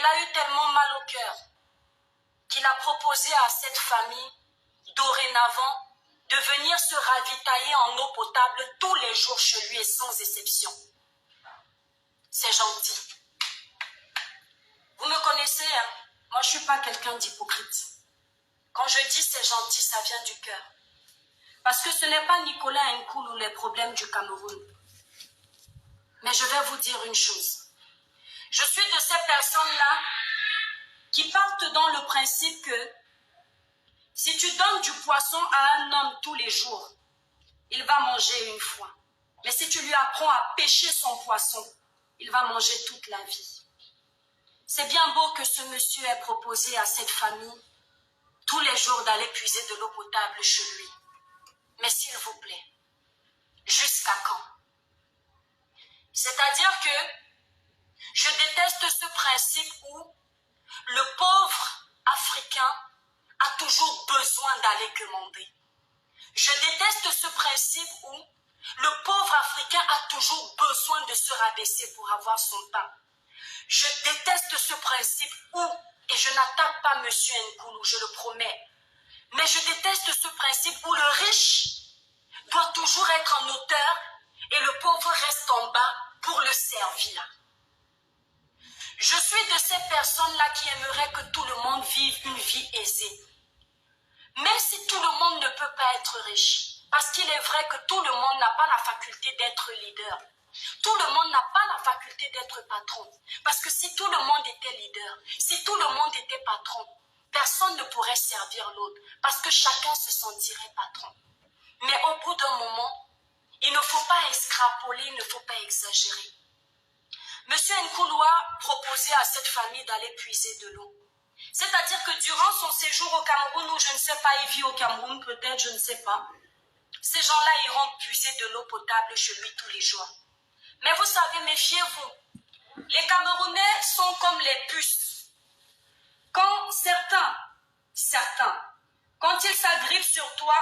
a eu tellement mal au cœur qu'il a proposé à cette famille, dorénavant, de venir se ravitailler en eau potable tous les jours chez lui et sans exception. C'est gentil. Vous me connaissez, hein? Moi je ne suis pas quelqu'un d'hypocrite. Quand je dis c'est gentil, ça vient du cœur. Parce que ce n'est pas Nicolas Nkoulou les problèmes du Cameroun. Mais je vais vous dire une chose. Je suis de ces personnes-là qui partent dans le principe que si tu donnes du poisson à un homme tous les jours, il va manger une fois. Mais si tu lui apprends à pêcher son poisson, il va manger toute la vie. C'est bien beau que ce monsieur ait proposé à cette famille tous les jours d'aller puiser de l'eau potable chez lui. Mais s'il vous plaît, jusqu'à quand? C'est-à-dire que je déteste ce principe où le pauvre Africain a toujours besoin d'aller quémander. Je déteste ce principe où le pauvre Africain a toujours besoin de se rabaisser pour avoir son pain. Je déteste ce principe où, et je n'attaque pas M. Nkoulou, je le promets, mais je déteste ce principe où le riche doit toujours être en hauteur et le pauvre reste en bas pour le servir. Je suis de ces personnes-là qui aimeraient que tout le monde vive une vie aisée. Même si tout le monde ne peut pas être riche, parce qu'il est vrai que tout le monde n'a pas la faculté d'être leader. Tout le monde n'a pas la faculté d'être patron. Parce que si tout le monde était leader, si tout le monde était patron, personne ne pourrait servir l'autre, parce que chacun se sentirait patron. Mais au bout d'un moment, il ne faut pas extrapoler, il ne faut pas exagérer. Monsieur Nkoulou a proposé à cette famille d'aller puiser de l'eau. C'est-à-dire que durant son séjour au Cameroun, ou je ne sais pas, il vit au Cameroun peut-être, je ne sais pas, ces gens-là iront puiser de l'eau potable chez lui tous les jours. Mais vous savez, méfiez-vous, les Camerounais sont comme les puces. Quand certains, quand ils s'agrippent sur toi,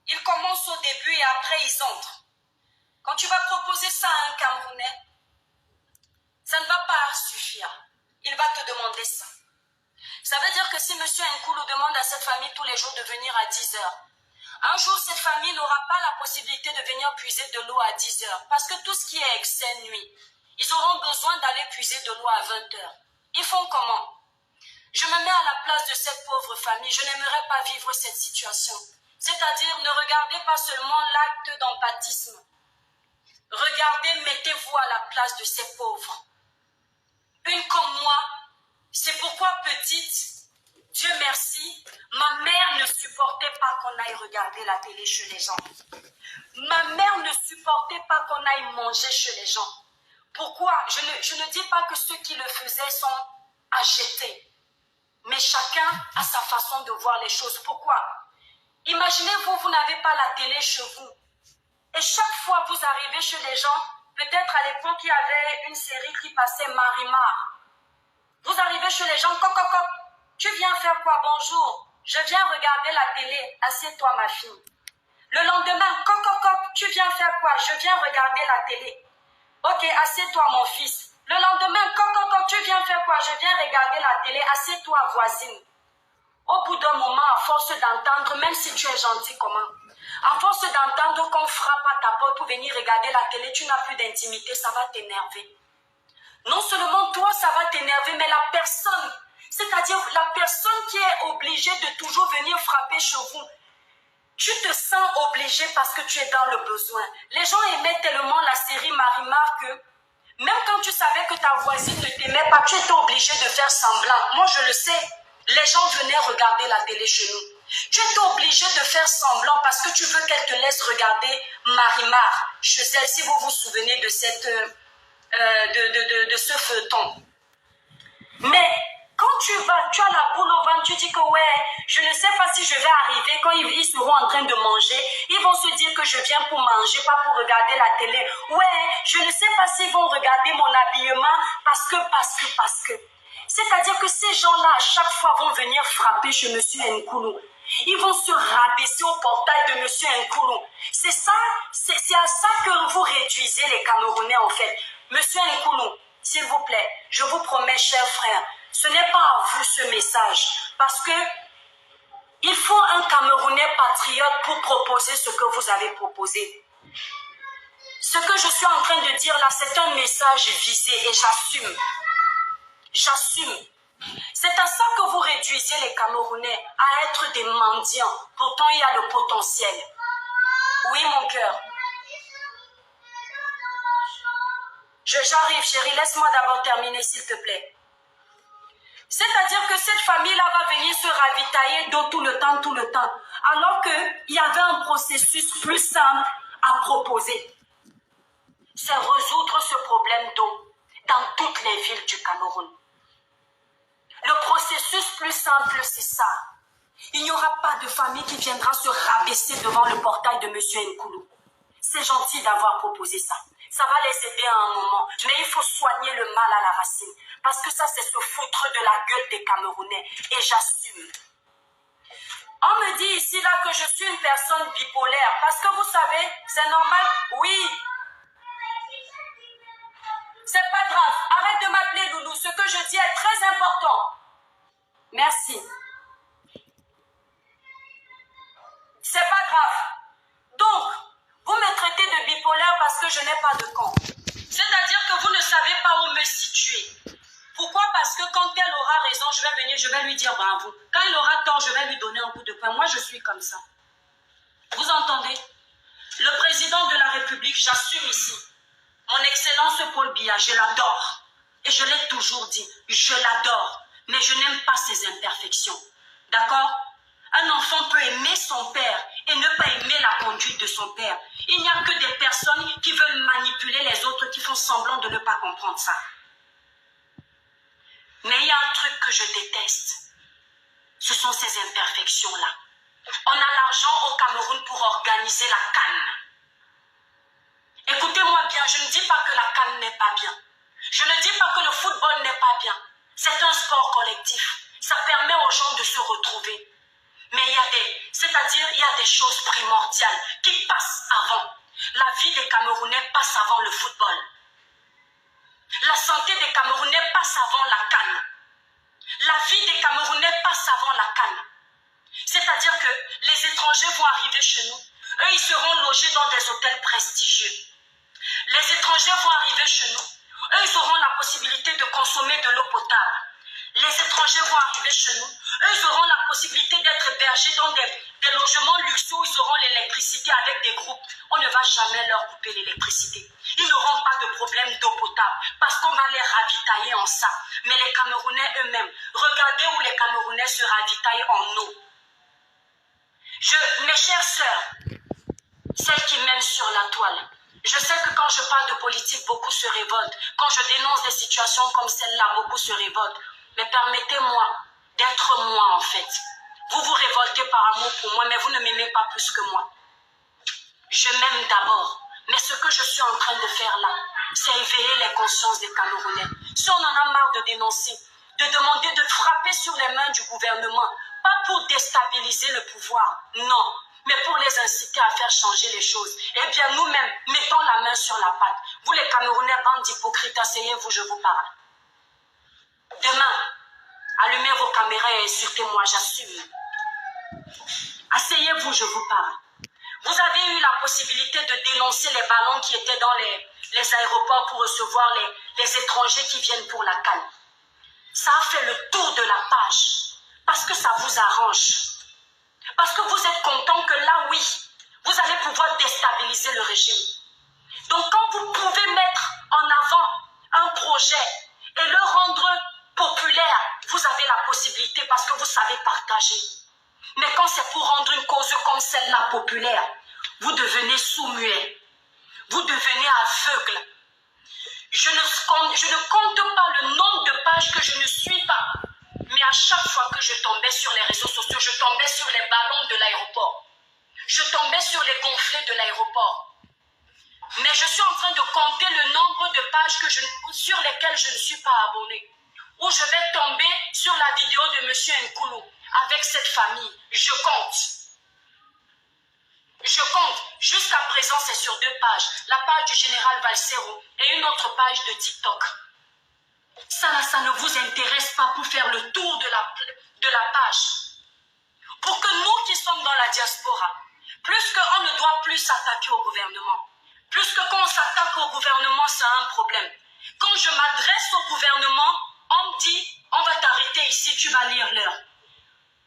ils commencent au début et après ils entrent. Quand tu vas proposer ça à un Camerounais, ça ne va pas suffire. Il va te demander ça. Ça veut dire que si M. Nkoulou demande à cette famille tous les jours de venir à 10 heures, un jour cette famille n'aura pas la possibilité de venir puiser de l'eau à 10 heures. Parce que tout ce qui est excès nuit, ils auront besoin d'aller puiser de l'eau à 20 heures. Ils font comment? Je me mets à la place de cette pauvre famille. Je n'aimerais pas vivre cette situation. C'est-à-dire, ne regardez pas seulement l'acte d'empathisme. Regardez, mettez-vous à la place de ces pauvres. Une comme moi, c'est pourquoi petite, Dieu merci, ma mère ne supportait pas qu'on aille regarder la télé chez les gens. Ma mère ne supportait pas qu'on aille manger chez les gens. Pourquoi? Je ne dis pas que ceux qui le faisaient sont à jeter. Mais chacun a sa façon de voir les choses. Pourquoi? Imaginez-vous, vous n'avez pas la télé chez vous. Et chaque fois que vous arrivez chez les gens, peut-être à l'époque, il y avait une série qui passait Marimar. Vous arrivez chez les gens, coq, coq, coq. Tu viens faire quoi? Bonjour. Je viens regarder la télé. Assieds-toi, ma fille. Le lendemain, coq, coq, coq. Tu viens faire quoi? Je viens regarder la télé. Ok, assieds-toi, mon fils. Le lendemain, coq, coq, coq. Tu viens faire quoi? Je viens regarder la télé. Assieds-toi, voisine. Au bout d'un moment, à force d'entendre, même si tu es gentil, comment? À force d'entendre qu'on frappe à ta porte pour venir regarder la télé, tu n'as plus d'intimité, ça va t'énerver. Non seulement toi, ça va t'énerver, mais la personne, c'est-à-dire la personne qui est obligée de toujours venir frapper chez vous, tu te sens obligé parce que tu es dans le besoin. Les gens aimaient tellement la série Marimar que même quand tu savais que ta voisine ne t'aimait pas, tu étais obligé de faire semblant. Moi, je le sais. Les gens venaient regarder la télé chez nous. Tu étais obligé de faire semblant parce que tu veux qu'elle te laisse regarder Marimar chez elle, si vous vous souvenez de cette, de ce feuilleton. Mais quand tu as la boule au ventre, tu dis que ouais, je ne sais pas si je vais arriver. Quand ils seront en train de manger, ils vont se dire que je viens pour manger, pas pour regarder la télé. Ouais, je ne sais pas s'ils vont regarder mon habillement parce que. C'est-à-dire que ces gens-là, à chaque fois, vont venir frapper chez M. Nkoulou. Ils vont se rabaisser au portail de M. Nkoulou. C'est ça, c'est à ça que vous réduisez les Camerounais, en fait. M. Nkoulou, s'il vous plaît, je vous promets, chers frères, Ce n'est pas à vous ce message, parce que il faut un Camerounais patriote pour proposer ce que vous avez proposé. Ce que je suis en train de dire là, c'est un message visé et j'assume. J'assume. C'est à ça que vous réduisez les Camerounais, à être des mendiants. Pourtant, il y a le potentiel. Oui, mon cœur. J'arrive, chérie. Laisse-moi d'abord terminer, s'il te plaît. C'est-à-dire que cette famille-là va venir se ravitailler d'eau tout le temps, alors qu'il y avait un processus plus simple à proposer. C'est résoudre ce problème d'eau dans toutes les villes du Cameroun. Le processus plus simple, c'est ça. Il n'y aura pas de famille qui viendra se rabaisser devant le portail de M. Nkoulou. C'est gentil d'avoir proposé ça. Ça va les aider à un moment. Mais il faut soigner le mal à la racine. Parce que ça, c'est se foutre de la gueule des Camerounais. Et j'assume. On me dit ici là que je suis une personne bipolaire. Parce que vous savez, c'est normal. Oui. C'est pas grave. Arrête de m'appeler Loulou. Ce que je dis est très important. Merci. C'est pas grave. Donc, vous me traitez de bipolaire parce que je n'ai pas de camp. C'est-à-dire que vous ne savez pas où me situer. Pourquoi? Parce que quand elle aura raison, je vais venir, je vais lui dire bravo. Quand il aura tort, je vais lui donner un coup de poing. Moi, je suis comme ça. Vous entendez? Le président de la République, j'assume ici. Mon Excellence Paul Biya, je l'adore. Et je l'ai toujours dit, je l'adore. Mais je n'aime pas ses imperfections. D'accord? Un enfant peut aimer son père et ne pas aimer la conduite de son père. Il n'y a que des personnes qui veulent manipuler les autres, qui font semblant de ne pas comprendre ça. Mais il y a un truc que je déteste. Ce sont ces imperfections-là. On a l'argent au Cameroun pour organiser la CAN. Écoutez-moi bien, je ne dis pas que la CAN n'est pas bien. Je ne dis pas que le football n'est pas bien. C'est un sport collectif. Ça permet aux gens de se retrouver. Mais il y a des choses primordiales qui passent avant. La vie des Camerounais passe avant le football. La santé des Camerounais passe avant la CAN. La vie des Camerounais passe avant la CAN. C'est-à-dire que les étrangers vont arriver chez nous. Eux, ils seront logés dans des hôtels prestigieux. Les étrangers vont arriver chez nous. Eux, ils auront la possibilité de consommer de l'eau potable. Les étrangers vont arriver chez nous. Eux, ils auront la possibilité d'être hébergés dans des logements luxueux où ils auront l'électricité avec des groupes. On ne va jamais leur couper l'électricité. Ils n'auront pas de problème d'eau potable parce qu'on va les ravitailler en ça. Mais les Camerounais eux-mêmes, regardez où les Camerounais se ravitaillent en eau. Mes chères sœurs, celles qui m'aiment sur la toile, je sais que quand je parle de politique, beaucoup se révoltent. Quand je dénonce des situations comme celle-là, beaucoup se révoltent. Mais permettez-moi d'être moi en fait. Vous vous révoltez par amour pour moi, mais vous ne m'aimez pas plus que moi. Je m'aime d'abord. Mais ce que je suis en train de faire là, c'est éveiller les consciences des Camerounais. Si on en a marre de dénoncer, de demander de frapper sur les mains du gouvernement, pas pour déstabiliser le pouvoir, non, mais pour les inciter à faire changer les choses. Eh bien, nous-mêmes, mettons la main sur la pâte. Vous les Camerounais, bande d'hypocrites, asseyez-vous, je vous parle. Demain, allumez vos caméras et insultez-moi, j'assume. Asseyez-vous, je vous parle. Vous avez eu la possibilité de dénoncer les ballons qui étaient dans les aéroports pour recevoir les étrangers qui viennent pour la CAN. Ça a fait le tour de la page parce que ça vous arrange. Parce que vous êtes content que là, oui, vous allez pouvoir déstabiliser le régime. Donc quand vous pouvez mettre en avant un projet et le rendre populaire, vous avez la possibilité parce que vous savez partager. Mais quand c'est pour rendre une cause comme celle-là populaire, vous devenez sourd-muet. Vous devenez aveugle. Je ne compte pas le nombre de pages que je ne suis pas. Mais à chaque fois que je tombais sur les réseaux sociaux, je tombais sur les ballons de l'aéroport. Je tombais sur les gonflés de l'aéroport. Mais je suis en train de compter le nombre de pages sur lesquelles je ne suis pas abonné. Où je vais tomber sur la vidéo de M. Nkoulou avec cette famille. Je compte. Je compte. Jusqu'à présent, c'est sur 2 pages. La page du général Valsero et une autre page de TikTok. Ça là, ça ne vous intéresse pas pour faire le tour de la page. Pour que nous qui sommes dans la diaspora, plus qu'on ne doit plus s'attaquer au gouvernement, plus que quand on s'attaque au gouvernement, c'est un problème. Quand je m'adresse au gouvernement, on me dit, on va t'arrêter ici, tu vas lire l'heure.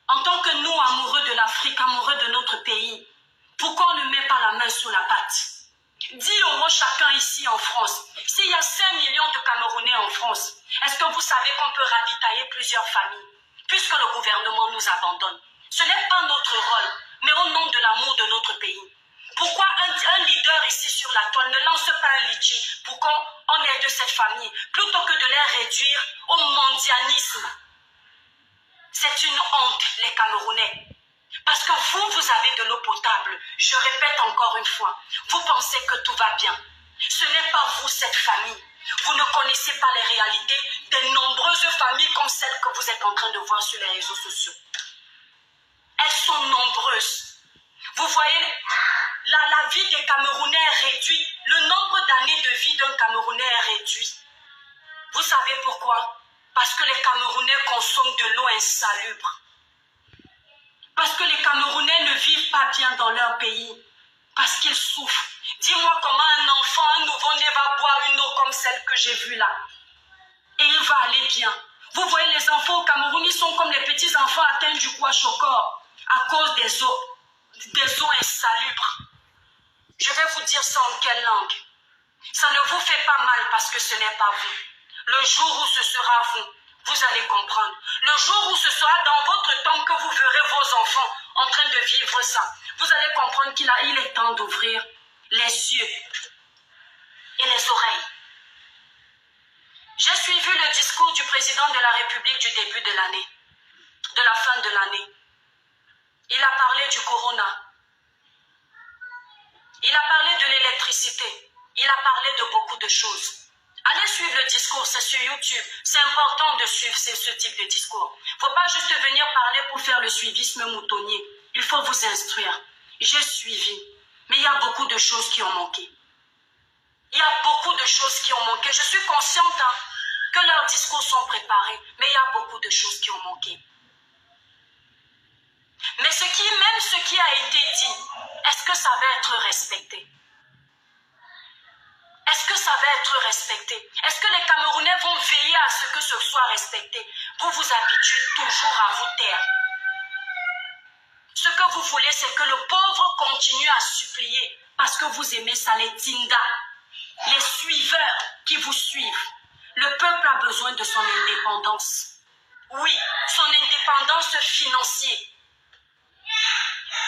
En tant que nous, amoureux de l'Afrique, amoureux de notre pays, pourquoi on ne met pas la main sous la patte? 10 € chacun ici en France. S'il y a 5 millions de Camerounais en France, est-ce que vous savez qu'on peut ravitailler plusieurs familles, puisque le gouvernement nous abandonne? Ce n'est pas notre rôle, mais au nom de l'amour de notre pays. Pourquoi un leader ici sur la toile ne lance pas un litchi pour qu'on aide cette famille, plutôt que de les réduire au mondialisme? C'est une honte, les Camerounais. Parce que vous avez de l'eau potable. Je répète encore une fois, vous pensez que tout va bien. Ce n'est pas vous, cette famille. Vous ne connaissez pas les réalités des nombreuses familles comme celles que vous êtes en train de voir sur les réseaux sociaux. Elles sont nombreuses. Vous voyez, la vie des Camerounais est réduite. Le nombre d'années de vie d'un Camerounais est réduit. Vous savez pourquoi? Parce que les Camerounais consomment de l'eau insalubre. Parce que les Camerounais ne vivent pas bien dans leur pays. Parce qu'ils souffrent. Dis-moi comment un enfant, un nouveau-né va boire une eau comme celle que j'ai vue là. Et il va aller bien. Vous voyez, les enfants au Cameroun, ils sont comme les petits enfants atteints du kwashiorkor à cause des eaux insalubres. Je vais vous dire ça en quelle langue? Ça ne vous fait pas mal parce que ce n'est pas vous. Le jour où ce sera vous, vous allez comprendre. Le jour où ce sera dans votre temps que vous verrez vos enfants en train de vivre ça, vous allez comprendre qu'il est temps d'ouvrir les yeux et les oreilles. J'ai suivi le discours du président de la République du début de l'année, de la fin de l'année. Il a parlé du corona. Il a parlé de l'électricité. Il a parlé de beaucoup de choses. Allez suivre le discours, c'est sur YouTube. C'est important de suivre ce type de discours. Il ne faut pas juste venir parler pour faire le suivisme moutonnier. Il faut vous instruire. J'ai suivi, mais il y a beaucoup de choses qui ont manqué. Il y a beaucoup de choses qui ont manqué. Je suis consciente que leurs discours sont préparés, mais il y a beaucoup de choses qui ont manqué. Mais même ce qui a été dit, est-ce que ça va être respecté? Est-ce que ça va être respecté? Est-ce que les Camerounais vont veiller à ce que ce soit respecté? Vous vous habituez toujours à vous taire. Ce que vous voulez, c'est que le pauvre continue à supplier parce que vous aimez ça, les tinda, les suiveurs qui vous suivent. Le peuple a besoin de son indépendance. Oui, son indépendance financière.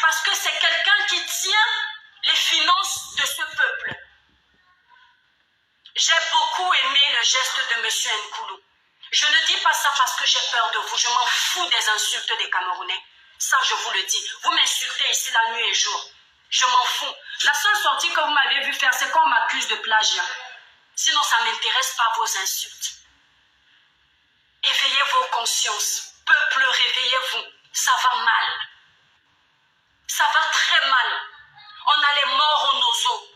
Parce que c'est quelqu'un qui tient les finances de ce peuple. J'ai beaucoup aimé le geste de M. Nkoulou. Je ne dis pas ça parce que j'ai peur de vous. Je m'en fous des insultes des Camerounais. Ça, je vous le dis. Vous m'insultez ici la nuit et jour. Je m'en fous. La seule sortie que vous m'avez vu faire, c'est qu'on m'accuse de plagiat. Sinon, ça ne m'intéresse pas vos insultes. Éveillez vos consciences. Peuple, réveillez-vous. Ça va mal. Ça va très mal. On a les morts aux noseaux.